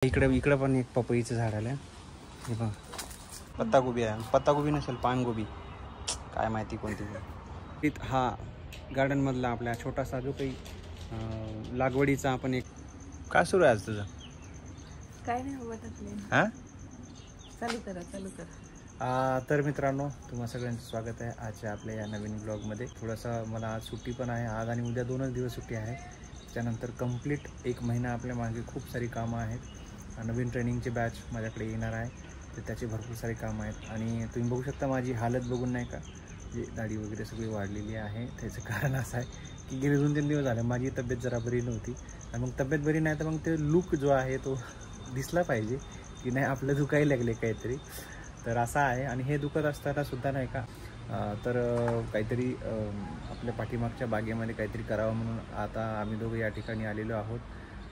इकडे पण एक पपईचं झाड आलं. हे बघ, पत्तागोबी आहे. पत्तागोबी नसेल, पानगोबी, काय माहिती कोणती. हा गार्डन मधला आपला छोटासा जो काही लागवडीचा आपण एक. काय सुरू आहे आज तुझं? काय नाही वाटत. हा, चालू करा. तर मित्रांनो, तुम्हा सगळ्यांचं स्वागत आहे आजच्या आपल्या या नवीन ब्लॉगमध्ये. थोडासा मला आज सुट्टी पण आहे. आज आणि उद्या 2च दिवस सुट्टी आहे. त्यानंतर कंप्लीट 1 महिना आपल्या मागे खूप सारी कामं आहेत. नवीन ट्रेनिंगचे बॅच माझ्याकडे येणार आहे, तर त्याचे भरपूर सारे कामं आहेत. आणि तुम्ही बघू शकता माझी हालत बघून, नाही का, जी दाढी वगैरे सगळी वाढलेली आहे. त्याचं कारण असं आहे की गेले 2-3 दिवस झाले माझी तब्येत जरा बरी नव्हती. आणि मग तब्येत बरी नाही तर मग ते लुक जो आहे तो दिसला पाहिजे की नाही आपलं दुखायला लागले काहीतरी. तर असं आहे. आणि हे दुखत असताना सुद्धा, नाही का, तर काहीतरी आपल्या पाठीमागच्या बागेमध्ये काहीतरी करावं म्हणून आता आम्ही दोघं या ठिकाणी आलेलो आहोत.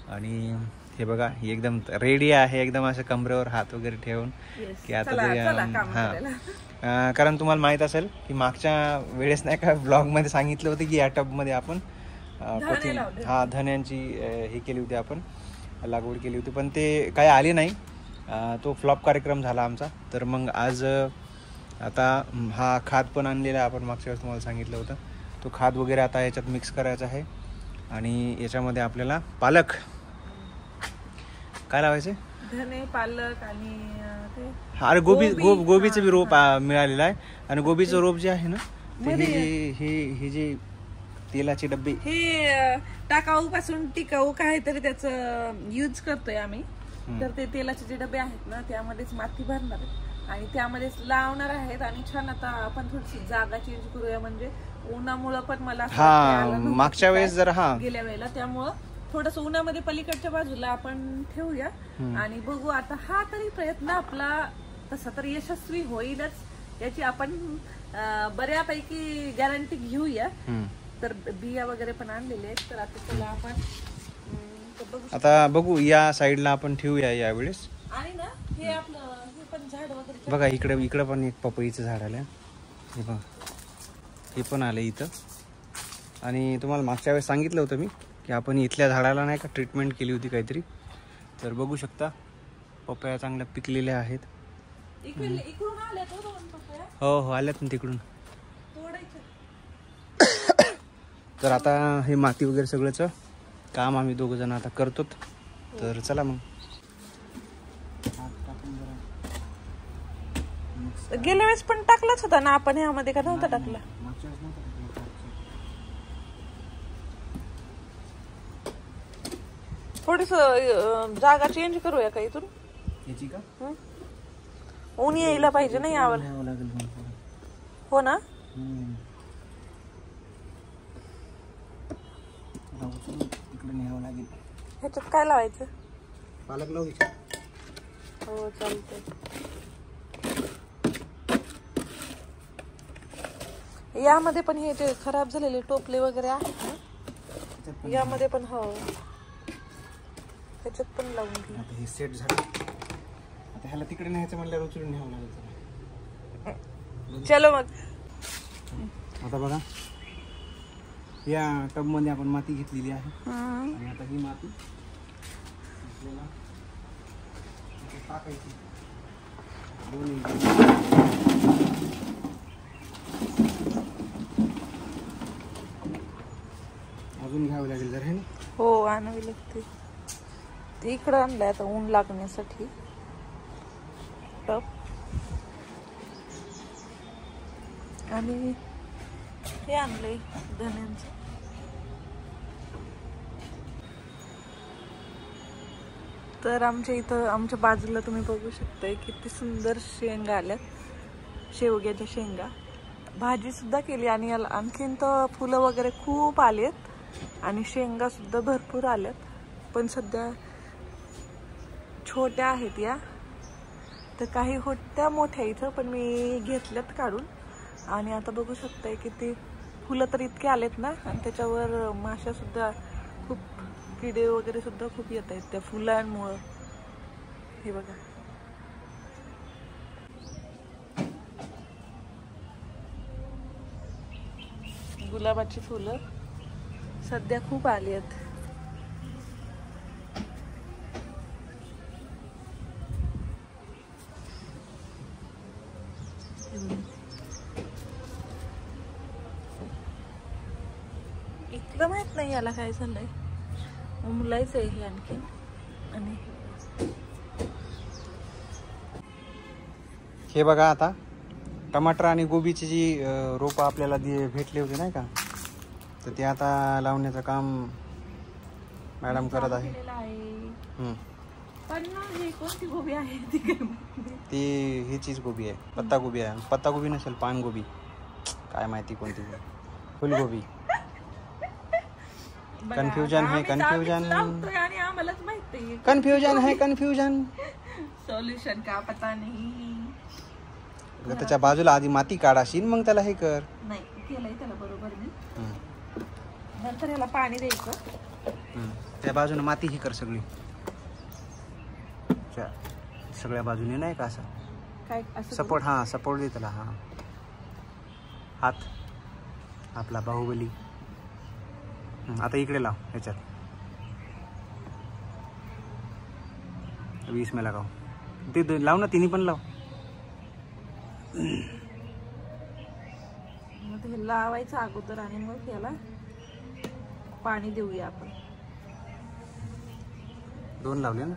आणि हे बघा, ही एकदम रेडी आहे, एकदम असं कमरेवर हात वगैरे ठेवून की आता कारण तुम्हाला माहीत असेल की मागच्या वेळेस, नाही का, ब्लॉगमध्ये सांगितलं होतं की या टबमध्ये आपण धन्यांची हे केली होती, आपण लागवड केली होती, पण ते काय आले नाही. तो फ्लॉप कार्यक्रम झाला आमचा. तर मग आज आता हा खाद पण आणलेला आपण मागच्या वेळेस तुम्हाला सांगितलं होतं. तो खाद वगैरे आता याच्यात मिक्स करायचा आहे. आणि याच्यामध्ये आपल्याला पालक काय लावायचे, धने, पालक आणि अरे गोबीचं बी रोप मिळालेलं आहे. आणि गोबीचं रोप जे आहे ना, हे जे तेलाचे डब्बे, हे टाकाऊ पासून टिकाऊ काहीतरी त्याचं यूज करतोय आम्ही. तर ते तेलाचे जे डबे आहेत ना, त्यामध्येच माती भरणार आहे आणि त्यामध्येच लावणार आहेत. आणि छान आता आपण थोडीशी जागा चेंज करूया, म्हणजे उन्हामुळं पण मला मागच्या वेळेस जरा गेल्या वेळेला, त्यामुळं थोडस उन्हामध्ये पलीकडच्या बाजूला आपण ठेवूया. आणि बघू आता, हा तरी प्रयत्न आपला तसा तर यशस्वी होईलच याची आपण बऱ्यापैकी गॅरंटी घेऊया. तर बिया वगैरे पण आणलेले आहेत. तर आता चला आपण आता बघू, या साईडला आपण ठेवूया यावेळेस. आणि ना, हे आपलं हे पण झाड वगैरे बघा, इकडे पण एक पपईचं झाड आलं. हे बघा, हे पण आलं इथं. आणि तुम्हाला मागच्या वेळेस सांगितलं होतं मी की आपण इथल्या झाडाला, नाही का, ट्रीटमेंट केली होती काहीतरी. तर बघू शकता, पपया चांगल्या पिकलेल्या आहेत. हो आल्यात ना तिकडून. तर आता हे माती वगैरे सगळंच काम आम्ही 2 जण आता करतो. तर चला मग. गेल्या वेळेस पण टाकलाच होता ना आपण, ह्यामध्ये का नव्हता टाकला? थोडस जागा चेंज करूया का इथून? ऊन यायला पाहिजे ना यावर. हो ना. ह्याच्यात काय लावायचं? पालक लावू. हो चालतंय. यामध्ये पण हे जे खराब झालेले टोपले वगैरे आहेत ना, यामध्ये पण हो, ह्याच्यात पण लावून घे. आता हे सेट झालं. आता ह्याला तिकडे न्यायचं म्हणल्यावर उचलून न्यावं लागेल. चलो मग. आता बघा, या टब मध्ये आपण माती घेतलेली आहे. आणि आता ही माती आपल्याला टाकायची. अजून घ्यावं लागेल जर, हे ना. हो, आणावी लागते. इकडं आणलंय आता ऊन लागण्यासाठी टब. आणि हे आणलंय धन्यांचं. तर आमच्या इथं, आमच्या बाजूला तुम्ही बघू शकताय किती सुंदर शेंगा आल्यात, शेवग्याच्या शेंगा. भाजी सुद्धा केली. आणि याला आणखीन तर फुलं वगैरे खूप आलेत आणि शेंगा सुद्धा भरपूर आल्यात. पण सध्या छोट्या आहेत या, तर काही होत्या मोठ्या इथं, पण मी घेतल्यात काढून. आणि आता बघू शकताय किती फुलं तर इतके आलेत ना, आणि त्याच्यावर माशा सुद्धा खूप, किडे वगैरे सुद्धा खूप येत आहेत त्या फुलांमुळं. हे बघा, गुलाबाची फुलं सध्या खूप आली आहेत. माहित नाही याला काय झालंय, मुलायचं आहे हे आणखी. आणि हे बघा आता टमाटर आणि गोबीची जी रोपं आपल्याला भेटली होती नाही का, तर ते आता लावण्याचं काम मॅडम करत आहे. पण ही कोणती गोबी आहे ती हीचीच गोबी आहे, पत्ता गोबी आहे. पत्ता गोबी नसेल, पान गोबी, काय माहिती कोणती, फुलगोबी. कन्फ्युजन है, कन्फ्युजन, आणि आम्हालाच माहिती, कन्फ्युजन है, कन्फ्युजन. सॉल्युशन का पता नाही. त्याच्या बाजूला आधी माती काढाशील, मग त्याला हे कर. नाही केलंय त्याला बरोबर मी. नंतर याला पाणी द्यायचं. त्या बाजूने माती ही कर सगळी, सगळ्या बाजूने नाही का असं काय सपोर्ट. हा सपोर्ट दे त्याला. हा हात आपला बाहुबली. आता इकडे लाव, ह्याच्यात 20 मे लगाव. ते लाव ना, तिन्ही पण लाव. मग हे लावायचं अगोदर आणि मग याला पाणी देऊया आपण. 2 लावले ना,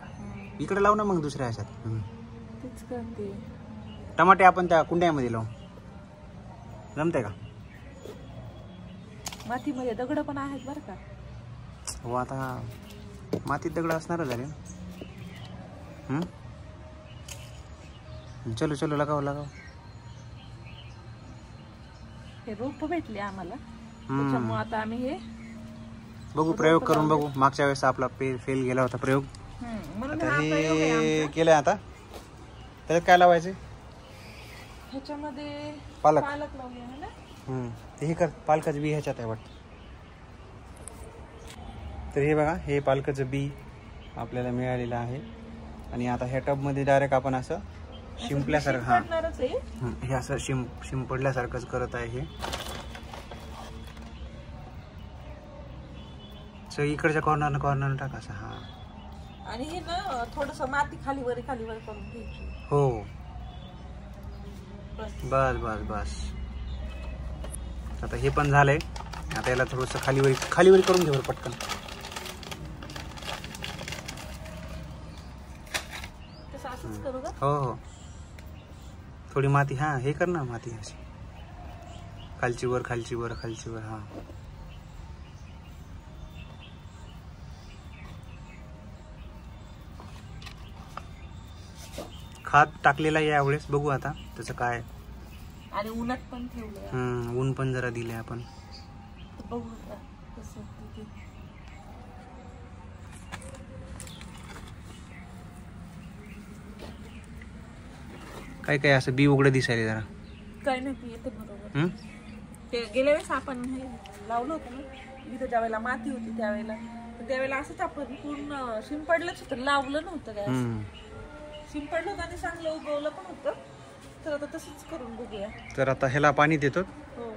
इकडे लाव ना मग दुसऱ्या ह्याच्यात. तेच करते. टमाटे आपण त्या कुंड्यामध्ये लावू, जमते का? मातीमध्ये दगड पण आहेत बरं का. हो, आता मातीत दगड असणारच झाले. चलो चलो लगाव लगाव. हे रोप भेटले आम्हाला, त्याच्यामुळे आता आम्ही हे बघू, प्रयोग करून बघू. मागच्या वेळेस आपला फेल गेला होता प्रयोग, आता हे केलंय. आता त्याच्यात काय लावायचे? ह्याच्यामध्ये पालक लावूया ना. ते हे कर, पालकाचं बी ह्याच्यात आहे वाटतं. तर हे बघा, हे पालकाचं बी आपल्याला मिळालेलं आहे. आणि आता ह्या टबमध्ये डायरेक्ट आपण असं शिंपल्यासारखं, हा हे असं शिंपडल्यासारखंच करत आहे हे. सो इकडच्या कॉर्नर टाका असं. हा, आणि हे ना थोडस माती खाली वर करून घ्यायची. हो, बस बस बस. आता हे पण झालंय. आता याला थोडस खालीवरी करून घेऊ पटकन. हो हो, थोडी माती. हा, हे कर ना माती अशी खालची वर खालची वर खालची वर. हा, खत टाकलेला यावेळेस, बघू आता त्याचं काय. आणि उन्हात पण ठेवलंय. ऊन पण जरा दिले आपण. बघू कसं. काय काय असं बी उघडं दिसायला जरा. काय नाही, येते बरोबर. ते गेल्या वेळेस आपण हे लावलं होतं ना, इथं ज्यावेळेला माती होती त्यावेळेला असंच आपण पूर्ण शिंपडलंच होतं, लावलं नव्हतं काय. शिंपडलं होतं आणि चांगलं उगवलं पण होतं. तर आता तसंच करून बघूया. तर आता ह्याला पाणी देतो. हो,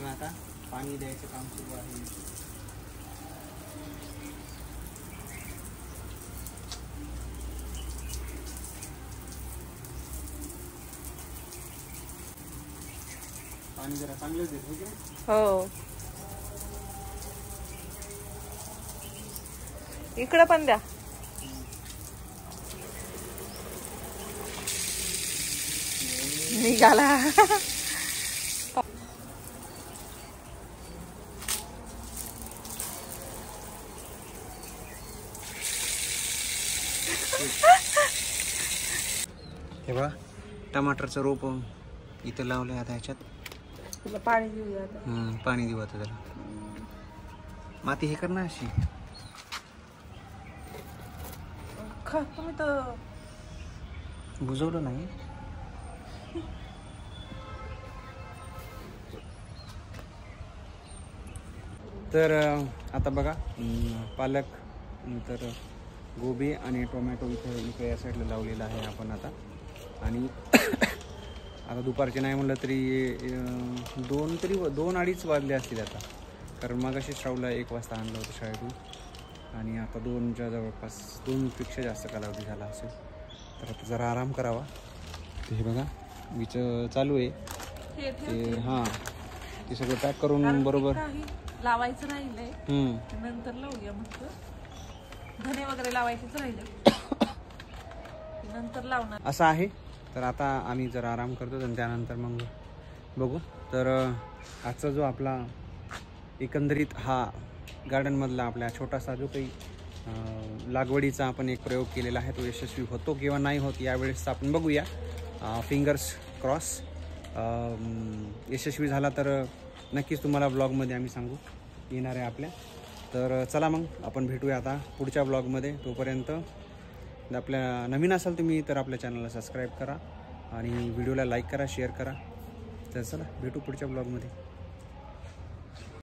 आता पाणी द्यायचं काम सुरू आहे. पाणी जरा चांगलंच देतो. हो, इकडं पण द्या. निघाला. हे बघा, टमाटरचं रोप इथं लावलंय. आता ह्याच्यात तुला पाणी देऊया आता. पाणी देऊ आता त्याला. माती हे कर ना अशी. तुम्ही तर बुजवलं नाही. तर आता बघा, पालक, नंतर गोबी आणि टोमॅटो इथे या साईडला लावलेला आहे आपण आता. आणि आता दुपारचे नाही म्हणलं तरी 2-2:30 वाजले असतील आता, कारण मग अशी श्रावला 1 वाजता आणलं होतं शाळेतून. आणि आता 2च्या जवळपास, 2पेक्षा जास्त कालावधी झाला असेल. तर आता जरा आराम करावा. हे बघा, वीज चालू आहे. हे ते ठेवते. हां ते सगळं पॅक करून बरोबर काही लावायचं राहिलंय, नंतर लावूया म्हटलं. धने वगैरे लावायचेच राहिले, नंतर लावणार असं आहे. तर आता आम्ही जरा आराम करतो आणि त्यानंतर मग बघू. तर आजचा जो आपला एकंदरीत हा गार्डनमधला आपला छोटासा जो काही लागवडीचा आपण एक प्रयोग केलेला आहे तो यशस्वी होतो किंवा नाही होत यावेळेस आपण बघूया. Fingers cross. यशस्वी झाला तर नक्कीच तुम्हाला ब्लॉगमध्ये आम्ही सांगू येणार आहे आपल्या. तर चला मग आपण भेटूया आता पुढच्या ब्लॉगमध्ये. तोपर्यंत आपल्या नवीन असाल तुम्ही तर आपल्या चॅनलला सबस्क्राईब करा आणि व्हिडिओला लाईक करा, शेअर करा. तर चला भेटू पुढच्या ब्लॉगमध्ये.